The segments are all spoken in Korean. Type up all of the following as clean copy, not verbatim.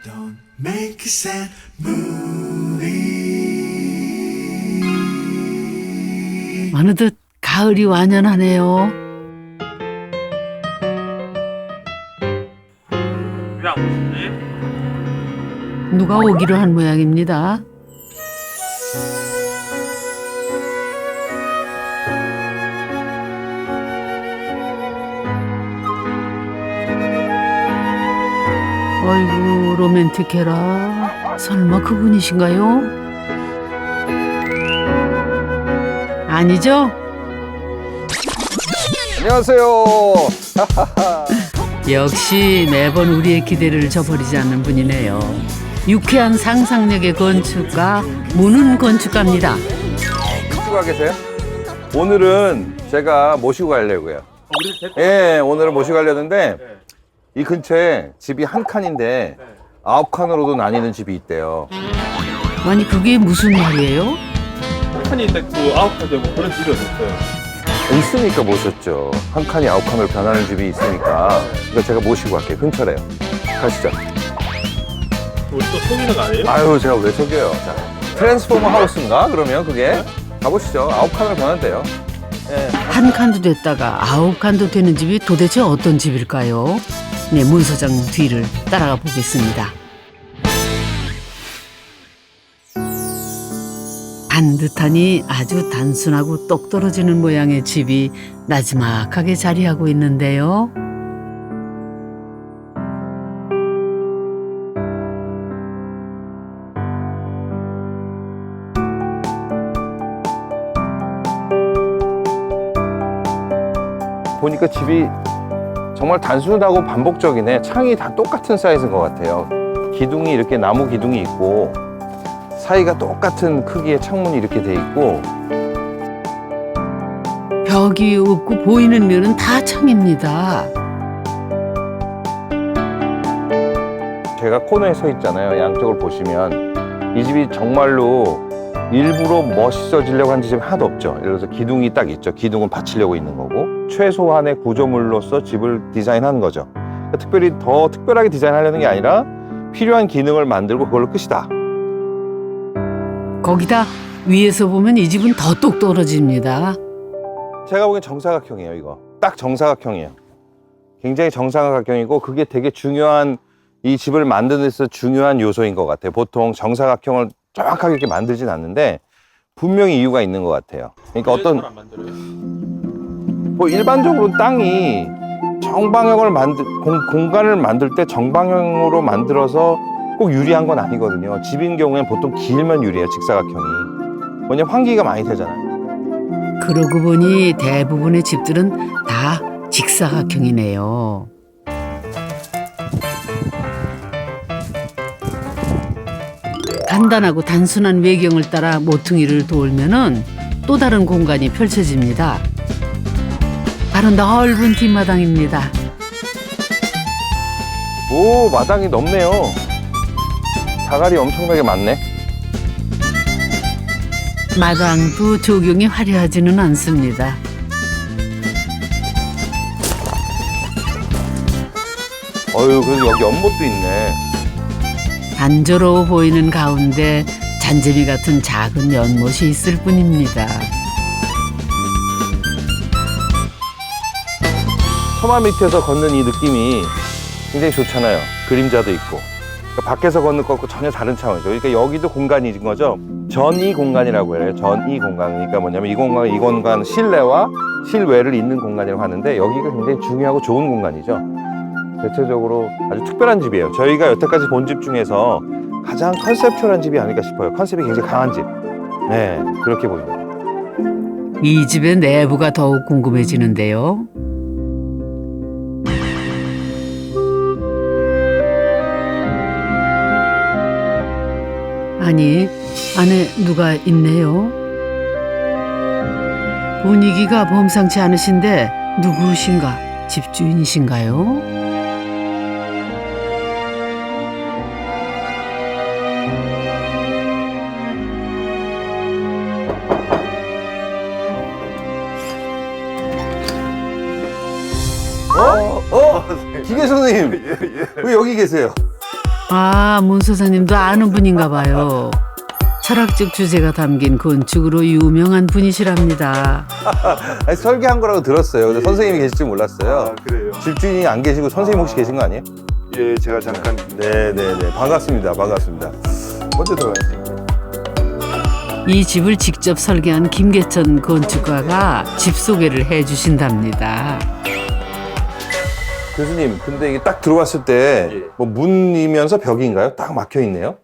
Don't make a sad movie. 어느덧 가을이 완연하네요. 왜 안 보시지? 누가 오기로 한 모양입니다. 어이구 로맨틱해라. 설마 그분이신가요? 아니죠? 안녕하세요. 역시 매번 우리의 기대를 저버리지 않는 분이네요. 유쾌한 상상력의 건축가 문은 건축가입니다. 모시고 계세요? 오늘은 제가 모시고 가려고요. 우리 데리고 예, 오늘은 모시고 가려는데 이 근처에 집이 한 칸인데 9칸으로도 나뉘는 집이 있대요. 아니 그게 무슨 말이에요? 칸이 있고 9칸 되고 그런 집이 어딨어요? 있으니까 모셨죠. 한 칸이 9칸으로 변하는 집이 있으니까. 그러니까 제가 모시고 갈게요. 근처래요. 가시죠. 우리 또 속이는 거 아니에요? 아유, 제가 왜 속여요. 자, 트랜스포머 하우스인가? 그러면 그게 가보시죠. 9칸으로 변한대요. 예. 한 칸도 됐다가 9칸도 되는 집이 도대체 어떤 집일까요? 네, 문 소장 뒤를 따라가 보겠습니다. 반듯하니 아주 단순하고 똑 떨어지는 모양의 집이 나지막하게 자리하고 있는데요. 보니까 집이 정말 단순하고 반복적이네. 창이 다 똑같은 사이즈인 것 같아요. 기둥이 이렇게 나무 기둥이 있고 사이가 똑같은 크기의 창문이 이렇게 돼 있고 벽이 없고 보이는 면은 다 창입니다. 제가 코너에 서 있잖아요. 양쪽을 보시면 이 집이 정말로 일부러 멋있어지려고 한 집이 하나도 없죠. 예를 들어서 기둥이 딱 있죠. 기둥은 받치려고 있는 거고 최소한의 구조물로서 집을 디자인한 거죠. 그러니까 특별히 더 특별하게 디자인하려는 게 아니라 필요한 기능을 만들고 그걸로 끝이다. 거기다 위에서 보면 이 집은 더 똑 떨어집니다. 제가 보기엔 정사각형이에요. 이거 딱 정사각형이에요. 굉장히 정사각형이고 그게 되게 중요한 이 집을 만드는 데서 중요한 요소인 것 같아요. 보통 정사각형을 정확하게 이렇게 만들진 않는데 분명히 이유가 있는 것 같아요. 그러니까 어떤 안 만들어요? 뭐 일반적으로 땅이 정방형을 공간을 만들 때 정방형으로 만들어서 꼭 유리한 건 아니거든요. 집인 경우에는 보통 길면 유리해요. 직사각형이. 왜냐면 환기가 많이 되잖아요. 그러고 보니 대부분의 집들은 다 직사각형이네요. 간단하고 단순한 외경을 따라 모퉁이를 돌면은 또 다른 공간이 펼쳐집니다. 바로 넓은 뒷마당입니다. 오, 마당이 넓네요. 자갈이 엄청나게 많네. 마당도 조경이 화려하지는 않습니다. 어휴, 그래도 여기 연못도 있네. 단조로워 보이는 가운데 잔재미 같은 작은 연못이 있을 뿐입니다. 서마 밑에서 걷는 이 느낌이 굉장히 좋잖아요. 그림자도 있고. 그러니까 밖에서 걷는 것과 전혀 다른 차원이죠. 그러니까 여기도 공간인 거죠. 전이 공간이라고 해요. 전이 공간. 그러니까 뭐냐면 이 공간 실내와 실외를 잇는 공간이라고 하는데 여기가 굉장히 중요하고 좋은 공간이죠. 대체적으로 아주 특별한 집이에요. 저희가 여태까지 본 집 중에서 가장 컨셉추얼한 집이 아닐까 싶어요. 컨셉이 굉장히 강한 집. 네, 그렇게 보입니다. 이 집의 내부가 더욱 궁금해지는데요. 아니, 안에 누가 있네요. 분위기가 범상치 않으신데 누구신가? 집주인이신가요? 기계 선생님, 왜 여기 계세요? 아, 문 소장님도 아는 분인가 봐요. 철학적 주제가 담긴 건축으로 유명한 분이시랍니다. 아니, 설계한 거라고 들었어요. 근데 선생님이 계실 줄 몰랐어요. 그래요? 집주인이 안 계시고 선생님 혹시 계신 거 아니에요? 예, 제가 잠깐 네네네. 반갑습니다. 반갑습니다. 먼저 들어가야지. 이 집을 직접 설계한 김계천 건축가가 집 소개를 해주신답니다. 교수님, 근데 이게 딱 들어왔을 때 예. 뭐 문이면서 벽인가요? 딱 막혀 있네요.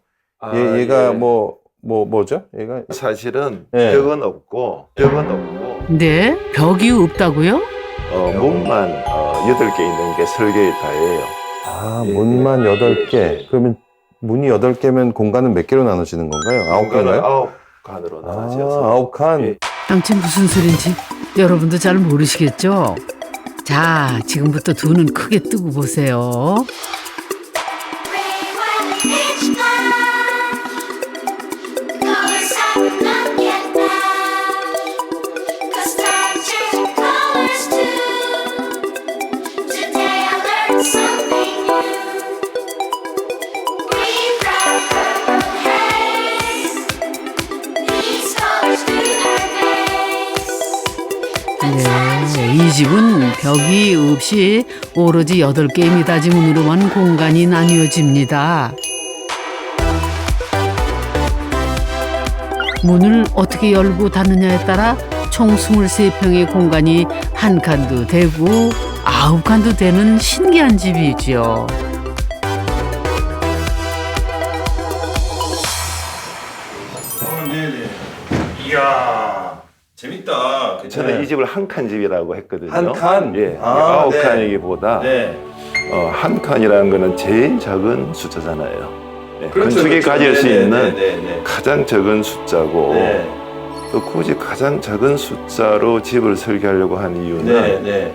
얘가 예. 뭐죠? 얘가 사실은 예. 벽은 없고 네? 벽이 없다고요? 문만 8개 있는 게 설계의 다예요. 예, 문만 8개. 예. 그러면 문이 8개면 공간은 몇 개로 나눠지는 건가요? 9개인가요? 9칸으로 나눠져서 9칸. 예. 당최 무슨 소린지 여러분도 잘 모르시겠죠? 자, 지금부터 두 눈 크게 뜨고 보세요. 네, 이 집은 벽이 없이 오로지 8개의 미닫이문으로만 공간이 나뉘어집니다. 문을 어떻게 열고 닫느냐에 따라 총 23평의 공간이 한 칸도 되고 9칸도 되는 신기한 집이죠. 네네. 이야, 재밌다. 저는 이 집을 한 칸 집이라고 했거든요. 한 칸? 예. 아, 9칸이기보다 네. 한 칸이라는 거는 제일 적은 숫자잖아요. 예, 그렇죠, 건축이 그렇죠. 가질 수 네네, 있는 네네. 가장 적은 숫자고 네. 또 굳이 가장 적은 숫자로 집을 설계하려고 한 이유는 네, 네.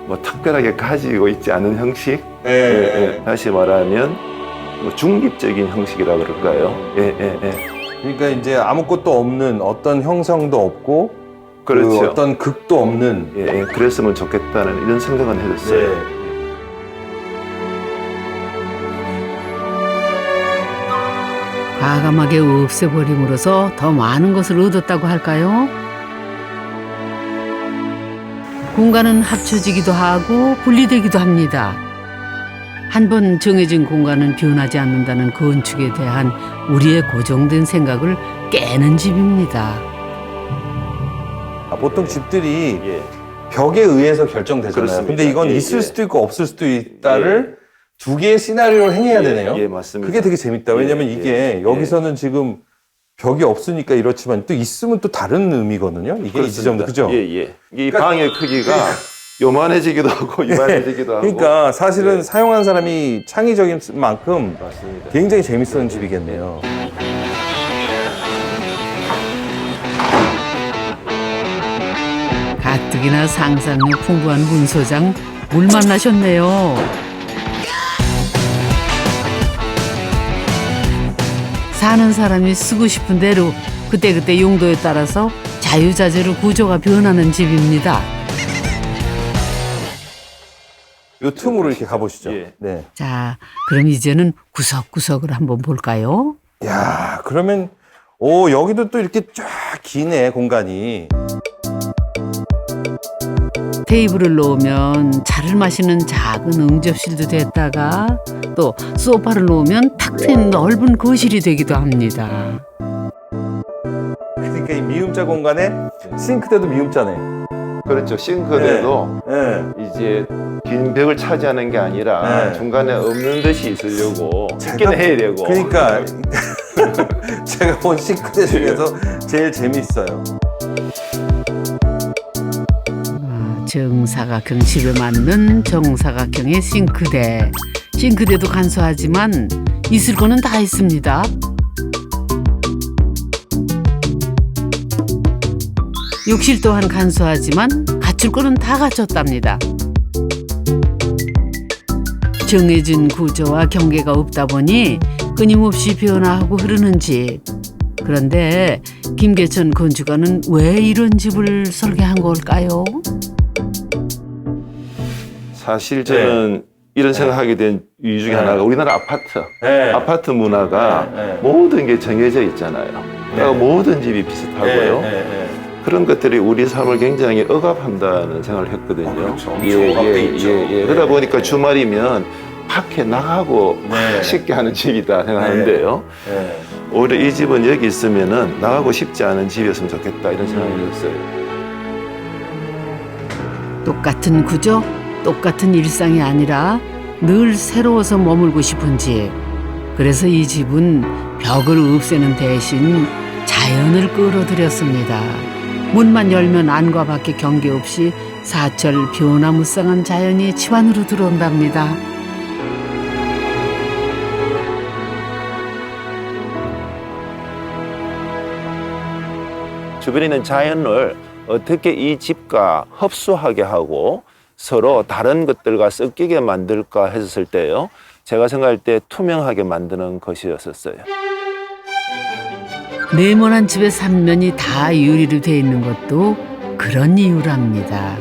뭐 특별하게 가지고 있지 않은 형식, 네. 예, 다시 말하면 뭐 중립적인 형식이라 그럴까요? 예, 예, 예. 그러니까 이제 아무것도 없는 어떤 형성도 없고 그렇죠. 그 어떤 극도 없는 예, 예, 그랬으면 좋겠다는 이런 생각은 해줬어요. 네. 과감하게 없애버림으로써 더 많은 것을 얻었다고 할까요? 공간은 합쳐지기도 하고 분리되기도 합니다. 한번 정해진 공간은 변하지 않는다는 건축에 대한 우리의 고정된 생각을 깨는 집입니다. 보통 집들이 예. 벽에 의해서 결정되잖아요. 그렇습니다. 근데 이건 예, 있을 예. 수도 있고 없을 수도 있다를 두 개의 시나리오를 행해야 되네요. 예, 맞습니다. 그게 되게 재밌다. 왜냐면 예, 이게 예, 여기서는 지금 벽이 없으니까 이렇지만 또 있으면 또 다른 의미거든요. 이게 이 지점도 그죠? 예, 예. 이 그러니까- 방의 크기가 요만해지기도 하고 이만해지기도 하고. 그러니까 사실은 예. 사용한 사람이 창의적인 만큼 맞습니다. 굉장히 재밌었던 집이겠네요. 가뜩이나 상상력 풍부한 문 소장 물 만나셨네요. 사는 사람이 쓰고 싶은 대로 그때그때 용도에 따라서 자유자재로 구조가 변하는 집입니다. 요 틈으로 이렇게 가보시죠. 예. 네. 자, 그럼 이제는 구석구석을 한번 볼까요? 야, 그러면 여기도 또 이렇게 쫙 기네 공간이. 테이블을 놓으면 차를 마시는 작은 응접실도 됐다가 또 소파를 놓으면 탁 트인 넓은 거실이 되기도 합니다. 그러니까 이 미음자 공간에 싱크대도 미음자네. 그렇죠. 싱크대도 이제 긴 벽을 차지하는 게 아니라 네. 중간에 없는 듯이 있으려고 제가- 있기는 해야 되고. 그러니까 제가 본 싱크대 중에서 제일 재밌어요. 정사각형 집에 맞는 정사각형의 싱크대. 싱크대도 간소하지만 있을 거는 다 있습니다. 욕실 또한 간소하지만 갖출 거는 다 갖췄답니다. 정해진 구조와 경계가 없다 보니 끊임없이 변화하고 흐르는 집. 그런데 김계천 건축가는 왜 이런 집을 설계한 걸까요? 사실 저는 이런 생각하게 된 이유 중에 하나가 우리나라 아파트. 네. 아파트 문화가 모든 게 정해져 있잖아요. 그러니까 모든 집이 비슷하고요. 그런 것들이 우리 삶을 굉장히 억압한다는 생각을 했거든요. 그렇죠. 엄청 억압돼 있죠. 그러다 보니까 주말이면 밖에 나가고 쉽게 하는 집이다 생각하는데요. 오히려 이 집은 여기 있으면은 나가고 싶지 않은 집이었으면 좋겠다 이런 생각이 들었어요. 똑같은 구조, 똑같은 일상이 아니라 늘 새로워서 머물고 싶은 집. 그래서 이 집은 벽을 없애는 대신 자연을 끌어들였습니다. 문만 열면 안과 밖에 경계 없이 사철 변화무쌍한 자연이 집 안으로 들어온답니다. 주변에 있는 자연을 어떻게 이 집과 흡수하게 하고 서로 다른 것들과 섞이게 만들까 했을 때요. 제가 생각할 때 투명하게 만드는 것이었었어요. 네모난 집의 삼면이 다 유리로 돼 있는 것도 그런 이유랍니다.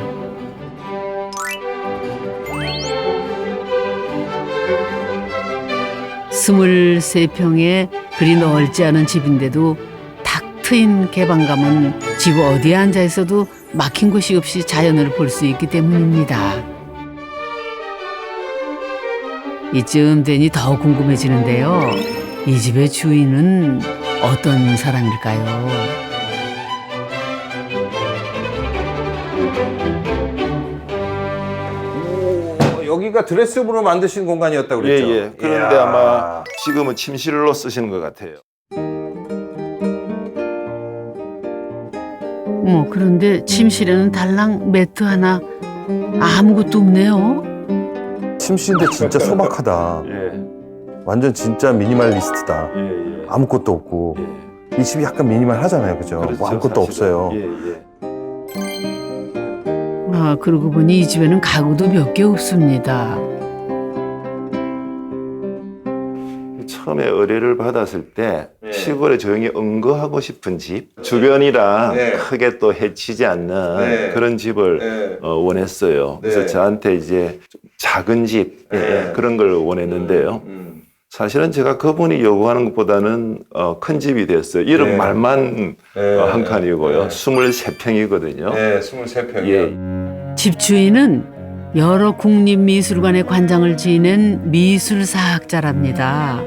스물세 평에 그리 넓지 않은 집인데도 탁 트인 개방감은 집 어디에 앉아 있어도 막힌 곳이 없이 자연을 볼 수 있기 때문입니다. 이쯤 되니 더 궁금해지는데요. 이 집의 주인은 어떤 사람일까요? 여기가 드레스룸으로 만드신 공간이었다고 그랬죠? 예. 그런데 이야. 아마 지금은 침실로 쓰시는 것 같아요. 그런데 침실에는 달랑 매트 하나 아무것도 없네요. 침실인데 진짜 소박하다. 완전 진짜 미니멀리스트다. 아무것도 없고. 이 집이 약간 미니멀하잖아요, 그죠? 그렇죠, 뭐 아무것도 사실은. 없어요. 아, 그러고 보니 이 집에는 가구도 몇 개 없습니다. 처음에 의뢰를 받았을 때 시골에 조용히 응거하고 싶은 집, 주변이랑 크게 또 해치지 않는 그런 집을 원했어요. 그래서 저한테 이제 작은 집 그런 걸 원했는데요. 사실은 제가 그분이 요구하는 것보다는 큰 집이 됐어요. 이런 말만 한 칸이고요. 23평이거든요. 23평이요. 집주인은 여러 국립미술관의 관장을 지낸 미술사학자랍니다.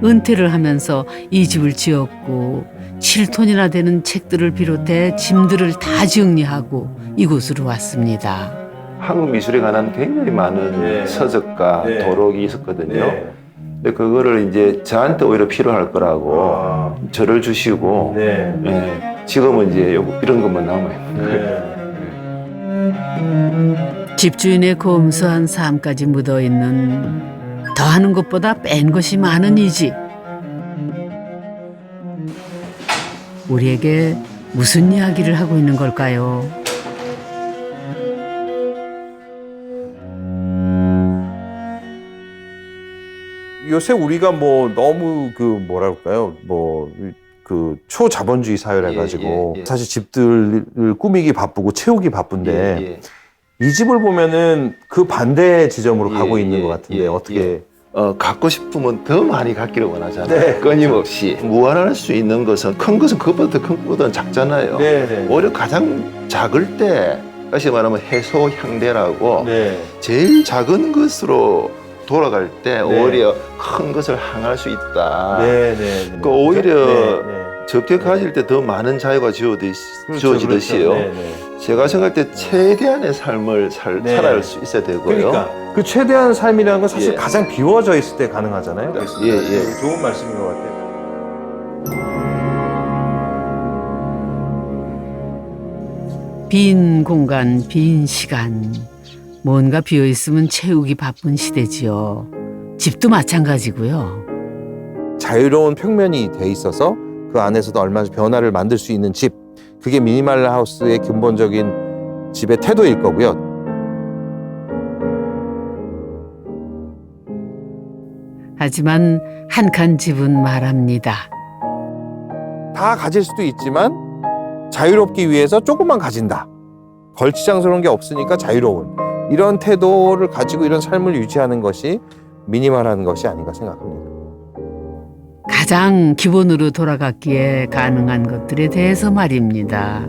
은퇴를 하면서 이 집을 지었고 7톤이나 되는 책들을 비롯해 짐들을 다 정리하고 이곳으로 왔습니다. 한국 미술에 관한 굉장히 많은 서적과 도록이 있었거든요. 근데 그거를 이제 저한테 오히려 필요할 거라고 저를 주시고 지금은 이제 이런 것만 남아있는 거예요. 집주인의 검소한 삶까지 묻어있는 더하는 것보다 뺀 것이 많은 이 집. 우리에게 무슨 이야기를 하고 있는 걸까요? 요새 우리가 뭐 너무 그 뭐랄까요, 뭐 그 초자본주의 사회라 해가지고 사실 집들을 꾸미기 바쁘고 채우기 바쁜데 이 집을 보면은 그 반대 지점으로 가고 있는 것 같은데 어떻게? 갖고 싶으면 더 많이 갖기를 원하잖아요. 끊임없이 무한할 수 있는 것은 큰 것은 그것보다 더 큰 것보다는 작잖아요. 오히려 가장 작을 때 다시 말하면 해소향대라고 제일 작은 것으로 돌아갈 때 오히려 큰 것을 향할 수 있다. 그러니까 오히려 적게 가질 때 더 많은 자유가 주어지듯이요. 제가 생각할 때 최대한의 삶을 살아갈 수 있어야 되고요. 그러니까 그 최대한 삶이라는 건 사실 가장 비워져 있을 때 가능하잖아요. 좋은 말씀인 것 같아요. 빈 공간, 빈 시간. 뭔가 비어있으면 채우기 바쁜 시대지요. 집도 마찬가지고요. 자유로운 평면이 돼 있어서 그 안에서도 얼마나 변화를 만들 수 있는 집, 그게 미니멀 하우스의 근본적인 집의 태도일 거고요. 하지만 한 칸 집은 말합니다. 다 가질 수도 있지만 자유롭기 위해서 조금만 가진다. 걸치장스러운 게 없으니까 자유로운. 이런 태도를 가지고 이런 삶을 유지하는 것이 미니멀한 것이 아닌가 생각합니다. 가장 기본으로 돌아갔기에 가능한 것들에 대해서 말입니다.